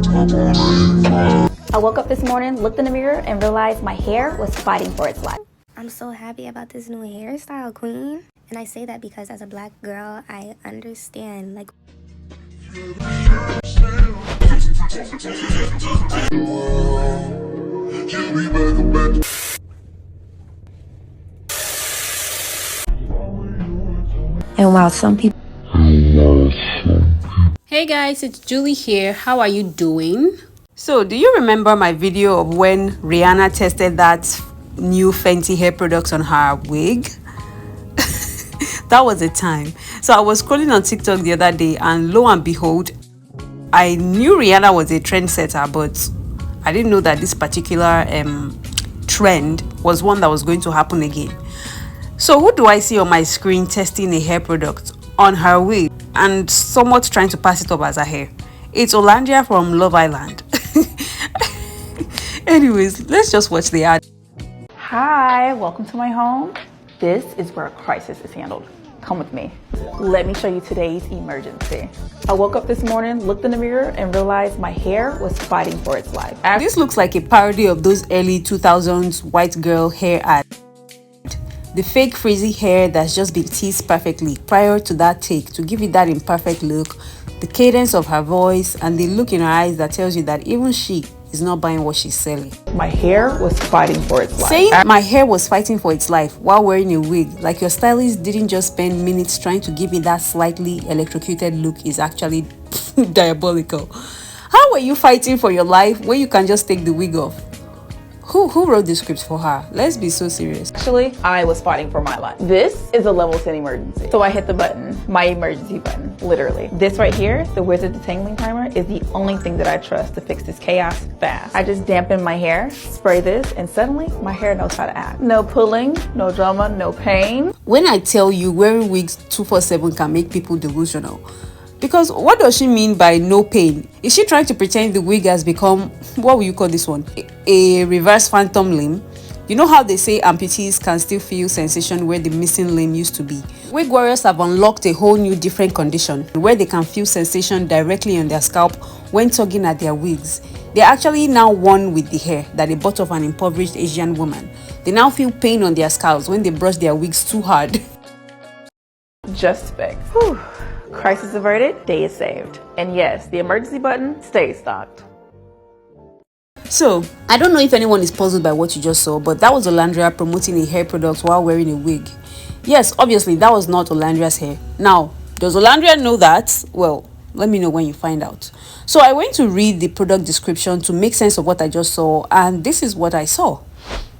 I woke up this morning, looked in the mirror, and realized my hair was fighting for its life. I'm so happy about this new hairstyle, queen. And I say that because as a black girl, I understand, like... And while some people... Hey guys, it's Julie here. How are you doing? So, do you remember my video of when Rihanna tested that new Fenty hair products on her wig? That was a time. So I was scrolling on TikTok the other day, and lo and behold, I knew Rihanna was a trendsetter, but I didn't know that this particular trend was one that was going to happen again. So who do I see on my screen testing a hair product on her wig and somewhat trying to pass it up as her hair? It's Olandria from Love Island. Anyways, let's just watch the ad. Hi, welcome to my home. This is where a crisis is handled. Come with me. Let me show you today's emergency. I woke up this morning, looked in the mirror, and realized my hair was fighting for its life. This looks like a parody of those early 2000s white girl hair ads. The fake frizzy hair that's just been teased perfectly prior to that take to give it that imperfect look, the cadence of her voice, and the look in her eyes that tells you that even she is not buying what she's selling. My hair was fighting for its life. Saying my hair was fighting for its life while wearing a wig, like your stylist didn't just spend minutes trying to give it that slightly electrocuted look, is actually diabolical. How were you fighting for your life when you can just take the wig off? Who wrote the script for her? Let's be so serious. Actually, I was fighting for my life. This is a level 10 emergency. So I hit the button, my emergency button, literally. This right here, the Wizard Detangling Primer, is the only thing that I trust to fix this chaos fast. I just dampen my hair, spray this, and suddenly my hair knows how to act. No pulling, no drama, no pain. When I tell you wearing wigs 247 can make people delusional, because what does she mean by no pain? Is she trying to pretend the wig has become, what will you call this one, a reverse phantom limb? You know how they say amputees can still feel sensation where the missing limb used to be? Wig warriors have unlocked a whole new different condition where they can feel sensation directly on their scalp when tugging at their wigs. They're actually now one with the hair that they bought off an impoverished Asian woman. They now feel pain on their scalps when they brush their wigs too hard. Just fixed. Whew. Crisis averted, day is saved. And yes, the emergency button stays stocked. So, I don't know if anyone is puzzled by what you just saw, but that was Olandria promoting a hair product while wearing a wig. Yes, obviously that was not Olandria's hair. Now, does Olandria know that? Well, let me know when you find out. So I went to read the product description to make sense of what I just saw, and this is what I saw.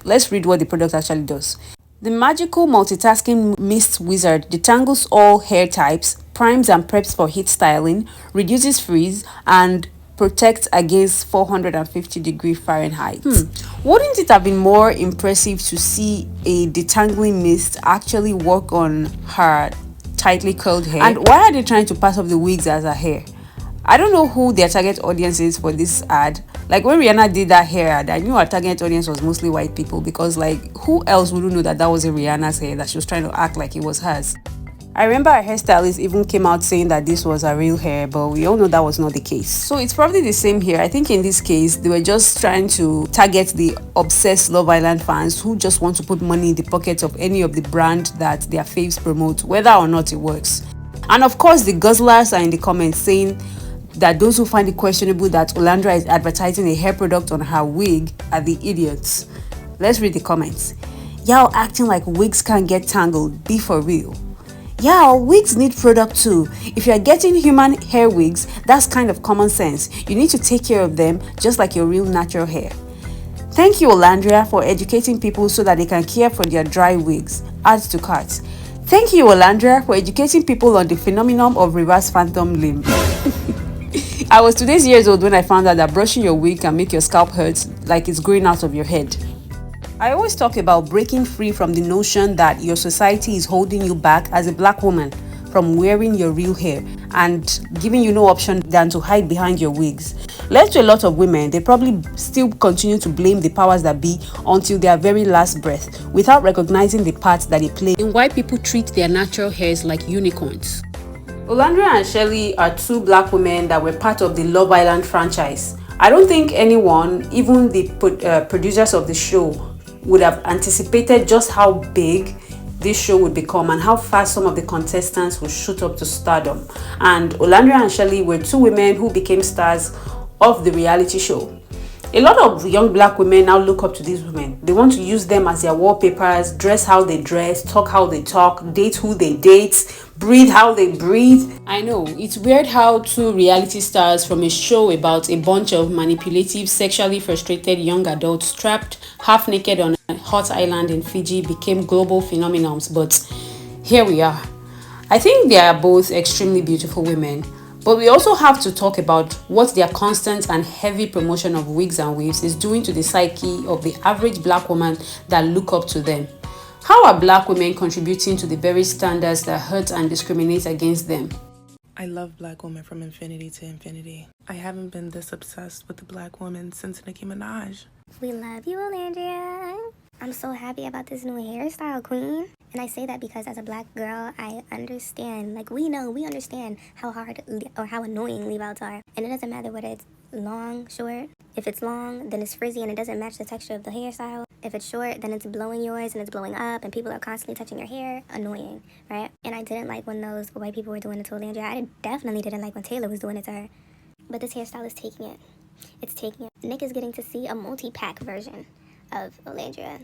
Let's read what the product actually does. The magical multitasking mist wizard detangles all hair types, primes and preps for heat styling, reduces frizz, and protects against 450-degree Fahrenheit. Wouldn't it have been more impressive to see a detangling mist actually work on her tightly curled hair? And why are they trying to pass off the wigs as her hair? I don't know who their target audience is for this ad. Like when Rihanna did that hair ad, I knew our target audience was mostly white people, because like who else would know that that was a Rihanna's hair that she was trying to act like it was hers? I remember our hairstylist even came out saying that this was her real hair, but we all know that was not the case. So it's probably the same here. I think in this case, they were just trying to target the obsessed Love Island fans who just want to put money in the pockets of any of the brand that their faves promote, whether or not it works. And of course, the guzzlers are in the comments saying that those who find it questionable that Olandria is advertising a hair product on her wig are the idiots. Let's read the comments. Y'all acting like wigs can't get tangled. Be for real. Yeah, wigs need product too. If you're getting human hair wigs, that's kind of common sense. You need to take care of them just like your real natural hair. Thank you, Olandria, for educating people so that they can care for their dry wigs. Add to cart. Thank you, Olandria, for educating people on the phenomenon of reverse phantom limb. I was 2 years old when I found out that brushing your wig can make your scalp hurt like it's growing out of your head. I always talk about breaking free from the notion that your society is holding you back as a black woman from wearing your real hair and giving you no option than to hide behind your wigs. Left to a lot of women, they probably still continue to blame the powers that be until their very last breath, without recognizing the part that they play in why people treat their natural hairs like unicorns. Olandria and Shelly are two black women that were part of the Love Island franchise. I don't think anyone, even the producers of the show, would have anticipated just how big this show would become and how fast some of the contestants would shoot up to stardom. And Olandria and Shelly were two women who became stars of the reality show. A lot of young black women now look up to these women. They want to use them as their wallpapers, dress how they dress, talk how they talk, date who they date, breathe how they breathe. I know, it's weird how two reality stars from a show about a bunch of manipulative, sexually frustrated young adults trapped half naked on a hot island in Fiji became global phenomenons, but here we are. I think they are both extremely beautiful women. But we also have to talk about what their constant and heavy promotion of wigs and waves is doing to the psyche of the average black woman that look up to them. How are black women contributing to the very standards that hurt and discriminate against them? I love black women from infinity to infinity. I haven't been this obsessed with the black woman since Nicki Minaj. We love you, Olandria. I'm so happy about this new hairstyle, queen. And I say that because as a black girl, I understand, like we understand how hard or how annoying leave outs are. And it doesn't matter whether it's long, short. If it's long, then it's frizzy and it doesn't match the texture of the hairstyle. If it's short, then it's blowing yours and it's blowing up and people are constantly touching your hair. Annoying, right? And I didn't like when those white people were doing it to Olandria. I definitely didn't like when Taylor was doing it to her. But this hairstyle is taking it. It's taking it. Nick is getting to see a multi-pack version of Olandria.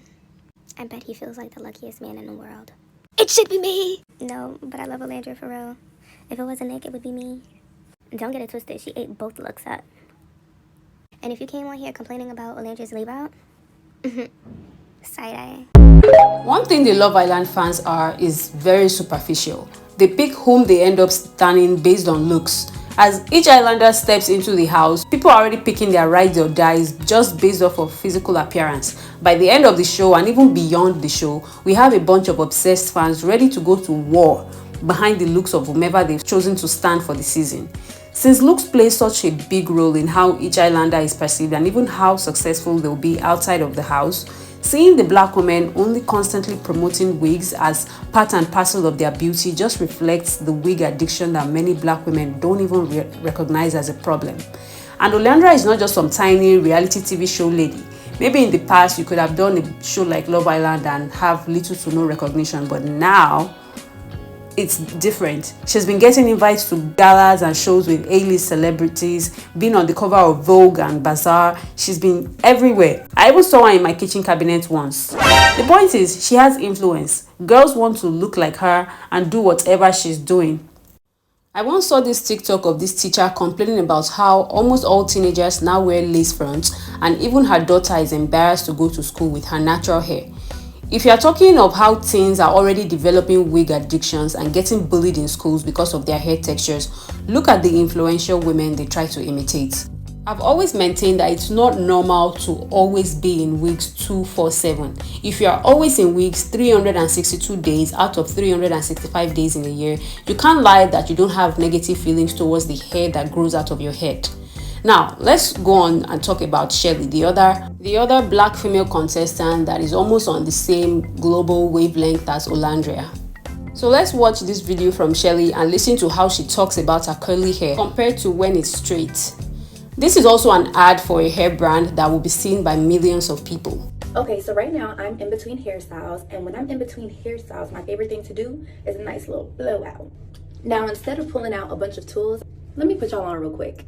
I bet he feels like the luckiest man in the world. It should be me! No, but I love Olandria for real. If it wasn't Nick, it would be me. Don't get it twisted, she ate both looks up. And if you came on here complaining about Olandria's leave out, side-eye. One thing the Love Island fans are is very superficial. They pick whom they end up standing based on looks. As each islander steps into the house, people are already picking their rides or dies just based off of physical appearance. By the end of the show and even beyond the show, we have a bunch of obsessed fans ready to go to war behind the looks of whomever they've chosen to stand for the season. Since looks play such a big role in how each islander is perceived and even how successful they'll be outside of the house, seeing the black women only constantly promoting wigs as part and parcel of their beauty just reflects the wig addiction that many black women don't even recognize as a problem. And Olandria is not just some tiny reality TV show lady. Maybe in the past you could have done a show like Love Island and have little to no recognition, but now it's different. She's been getting invites to galas and shows with A-list celebrities, been on the cover of Vogue and Bazaar. She's been everywhere. I even saw her in my kitchen cabinet once. The point is, she has influence. Girls want to look like her and do whatever she's doing. I once saw this TikTok of this teacher complaining about how almost all teenagers now wear lace fronts and even her daughter is embarrassed to go to school with her natural hair. If you are talking of how teens are already developing wig addictions and getting bullied in schools because of their hair textures, look at the influential women they try to imitate. I've always maintained that it's not normal to always be in wigs 24/7. If you are always in wigs 362 days out of 365 days in a year, you can't lie that you don't have negative feelings towards the hair that grows out of your head. Now, let's go on and talk about Shelly, the other black female contestant that is almost on the same global wavelength as Olandria. So let's watch this video from Shelly and listen to how she talks about her curly hair compared to when it's straight. This is also an ad for a hair brand that will be seen by millions of people. Okay, so right now I'm in between hairstyles, and when I'm in between hairstyles, my favorite thing to do is a nice little blowout. Now, instead of pulling out a bunch of tools, let me put y'all on real quick.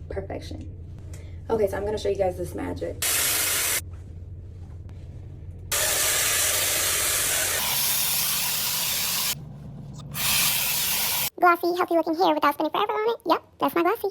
Perfection. Okay, so I'm gonna show you guys this magic. Glossy, healthy looking hair without spending forever on it. Yep, that's my glossy.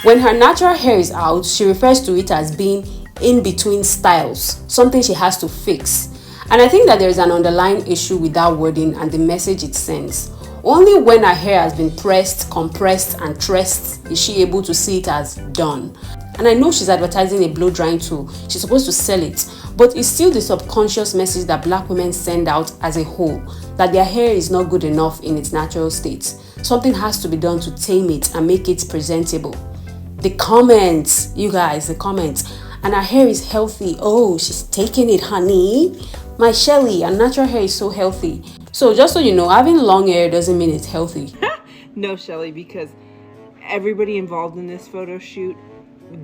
When her natural hair is out, she refers to it as being in between styles, something she has to fix. And I think that there is an underlying issue with that wording and the message it sends. Only when her hair has been pressed, compressed, and tressed is she able to see it as done. And I know she's advertising a blow drying tool. She's supposed to sell it. But it's still the subconscious message that black women send out as a whole, that their hair is not good enough in its natural state. Something has to be done to tame it and make it presentable. The comments, you guys, the comments. and her hair is healthy. Oh, she's taking it, honey. My Shelly, her natural hair is so healthy. So just so you know, having long hair doesn't mean it's healthy. No, Shelly, because everybody involved in this photo shoot,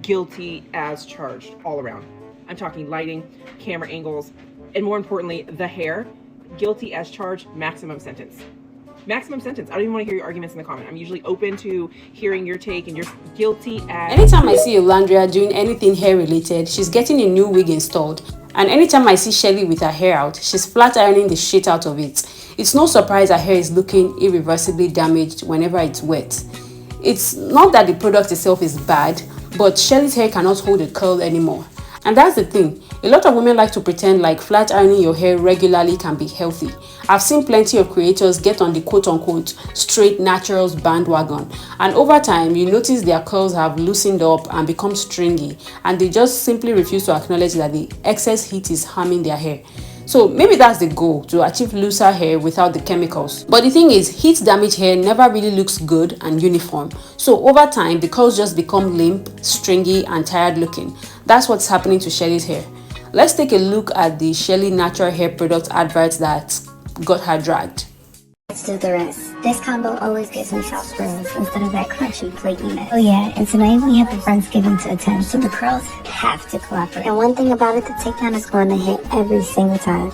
guilty as charged all around. I'm talking lighting, camera angles, and more importantly, the hair. Guilty as charged, maximum sentence. Maximum sentence. I don't even want to hear your arguments in the comment. I'm usually open to hearing your take, and you're guilty as... Anytime I see Olandria doing anything hair related, she's getting a new wig installed. And anytime I see Shelly with her hair out, she's flat ironing the shit out of it. It's no surprise her hair is looking irreversibly damaged whenever it's wet. It's not that the product itself is bad, but Shelly's hair cannot hold a curl anymore. And that's the thing. A lot of women like to pretend like flat ironing your hair regularly can be healthy. I've seen plenty of creators get on the quote-unquote straight naturals bandwagon, and over time you notice their curls have loosened up and become stringy, and they just simply refuse to acknowledge that the excess heat is harming their hair. So maybe that's the goal, to achieve looser hair without the chemicals. But the thing is, heat damaged hair never really looks good and uniform. So over time, the curls just become limp, stringy, and tired looking. That's what's happening to Shelly's hair. Let's take a look at the Shelly natural hair product adverts that got her dragged. Let's do the rest. This combo always gives me soft spurs instead of that crunchy, flakiness. Oh yeah, and tonight we have the Friendsgiving to attend, so the curls have to cooperate. And one thing about it, the takedown is going to hit every single time.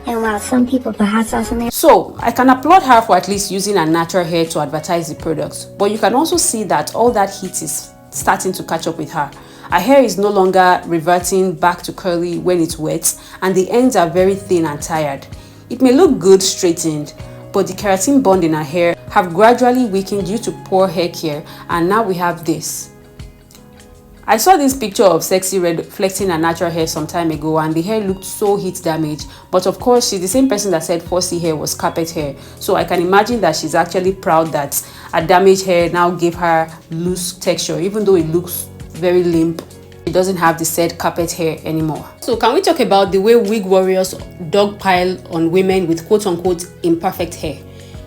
And while some people put hot sauce in there, so I can applaud her for at least using her natural hair to advertise the products. But you can also see that all that heat is starting to catch up with her. Her hair is no longer reverting back to curly when it's wet, and the ends are very thin and tired. It may look good straightened, but the keratin bond in her hair have gradually weakened due to poor hair care, and now we have this. I saw this picture of Sexy Red flexing her natural hair some time ago, and the hair looked so heat damaged. But of course, she's the same person that said 4C hair was carpet hair, so I can imagine that she's actually proud that her damaged hair now gave her loose texture, even though it looks very limp. It doesn't have the said carpet hair anymore. So can we talk about the way wig warriors dogpile on women with quote-unquote imperfect hair?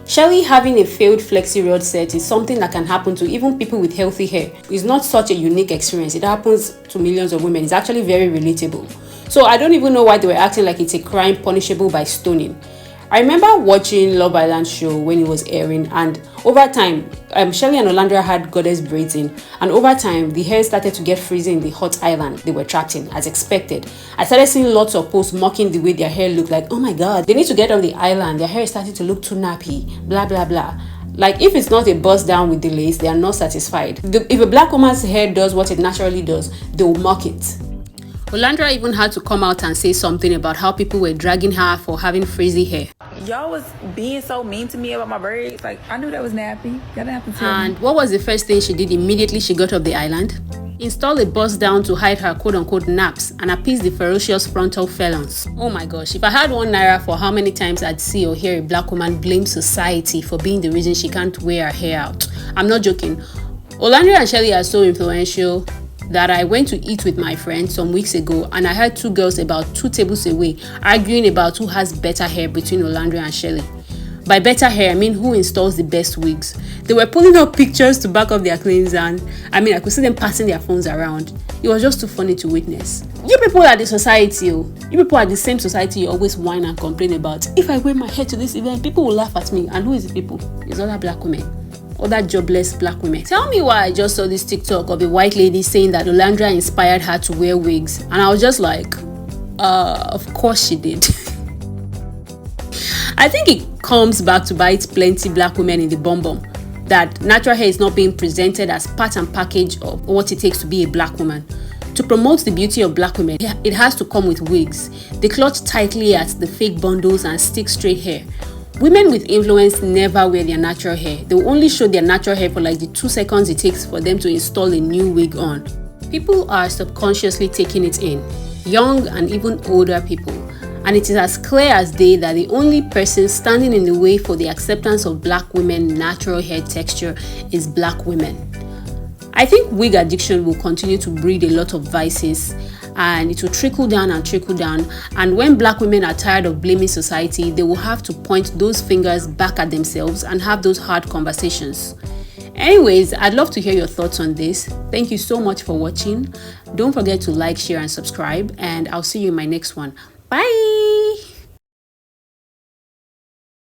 Shelly having a failed flexi rod set is something that can happen to even people with healthy hair. It's not such a unique experience. It happens to millions of women. It's actually very relatable. So I don't even know why they were acting like it's a crime punishable by stoning. I remember watching Love Island show when it was airing, and over time, Shelly and Olandria had goddess braids in, and over time, the hair started to get frizzy in the hot island they were trapped in, as expected. I started seeing lots of posts mocking the way their hair looked, like, oh my god, they need to get off the island, their hair is starting to look too nappy, blah blah blah. Like, if it's not a bust down with the lace, they are not satisfied. If a black woman's hair does what it naturally does, they will mock it. Olandria even had to come out and say something about how people were dragging her for having frizzy hair. Y'all was being so mean to me about my braids. Like, I knew that was nappy. Y'all didn't have to tell me. And what was the first thing she did immediately she got off the island? Install a bust down to hide her quote-unquote naps and appease the ferocious frontal felons. Oh my gosh, if I had £1 for how many times I'd see or hear a black woman blame society for being the reason she can't wear her hair out. I'm not joking. Olandria and Shelly are so influential that I went to eat with my friend some weeks ago, and I heard two girls about 2 tables away arguing about who has better hair between Olandria and Shelly. By better hair, I mean who installs the best wigs. They were pulling up pictures to back up their claims, and I mean I could see them passing their phones around. It was just too funny to witness. You people are the society, you people are the same society you always whine and complain about. If I wear my hair to this event, people will laugh at me. And who is the people? It's other black women. Other jobless black women. Tell me why I just saw this TikTok of a white lady saying that Olandria inspired her to wear wigs, and I was just like, of course she did. I think it comes back to bite plenty black women in the bum that natural hair is not being presented as part and package of what it takes to be a black woman. To promote the beauty of black women, it has to come with wigs. They clutch tightly at the fake bundles and stick straight hair. Women with influence never wear their natural hair. They will only show their natural hair for like the 2 seconds it takes for them to install a new wig on. People are subconsciously taking it in, young and even older people. And it is as clear as day that the only person standing in the way for the acceptance of black women's natural hair texture is black women. I think wig addiction will continue to breed a lot of vices, and it will trickle down, and when black women are tired of blaming society, they will have to point those fingers back at themselves and have those hard conversations. Anyways, I'd love to hear your thoughts on this. Thank you so much for watching. Don't forget to like, share, and subscribe, and I'll see you in my next one. Bye.